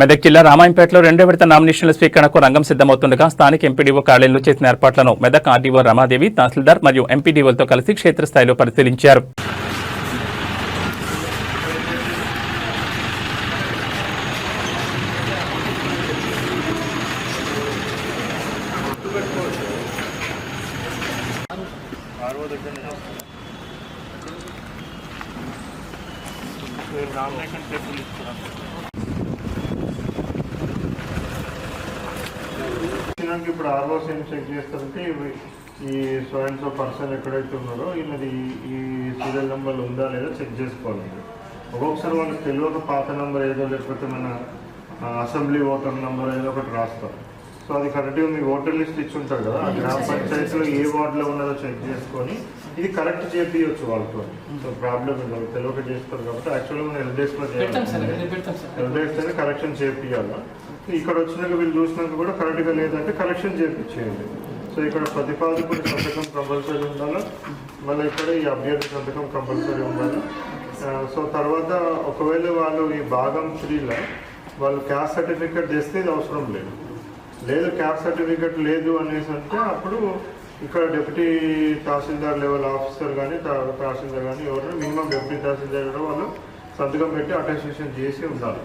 మెదక్ జిల్లా రామాయంపేటలో రెండో విడత నామినేషన్ల స్వీకరణకు రంగం సిద్ధమవుతుండగా స్థానిక ఎంపీడీఓ కార్యాలయంలో చేసిన ఏర్పాట్లను మెదక్ ఆర్డీఓ రమాదేవి, తహసీల్దార్ మరియు ఎంపీడీఓలతో కలిసి క్షేత్రస్థాయిలో పరిశీలించారు. ఇప్పుడు ఆర్ఓస్ ఏం చెక్ చేస్తారంటే ఈ సో అండ్ సో పర్సన్ ఎక్కడైతే ఉన్నారో ఈయనది ఈ సీరియల్ నెంబర్ ఉందా లేదా చెక్ చేసుకోవాలి. ఒక్కొక్కసారి వాళ్ళకి తెలియక పాత నెంబర్ ఏదో లేకపోతే మన అసెంబ్లీ ఓటర్ నెంబర్ ఏదో ఒకటి రాస్తారు. సో అది కరెక్ట్గా మీ ఓటర్ లిస్ట్ ఇచ్చి ఉంటారు కదా, ఆ గ్రామ పంచాయతీలో ఏ వార్డులో ఉన్నదో చెక్ చేసుకొని ఇది కరెక్ట్ చేపించవచ్చు వాళ్ళతో. సో ప్రాబ్లం ఉండదు, తెలియక చేస్తారు కాబట్టి యాక్చువల్గా మనం ఎల్డేస్లో ఎల్డేస్ కరెక్షన్ చేపియాలి. ఇక్కడ వచ్చినాక వీళ్ళు చూసినాక కూడా కరెక్ట్గా లేదంటే కరెక్షన్ చేయించేయండి. సో ఇక్కడ ప్రతిపాదకుడి సంతకం కంపల్సరీ ఉండాలి, మళ్ళీ ఇక్కడ ఈ అభ్యర్థి సంతకం కంపల్సరీ ఉండాలి. సో తర్వాత ఒకవేళ వాళ్ళు ఈ భాగం 3లో వాళ్ళు క్యాస్ట్ సర్టిఫికేట్ చేస్తే ఇది అవసరం లేదు క్యాస్ట్ సర్టిఫికేట్ లేదు అనేసి అంటే అప్పుడు ఇక్కడ డిప్యూటీ తహసీల్దార్ లెవెల్ ఆఫీసర్ కానీ తహసీల్దార్ కానీ ఎవరైనా మినిమం డిప్యూటీ తహసీల్దార్ కూడా వాళ్ళు సంతకం పెట్టి అటెస్టేషన్ చేసి ఉండాలి.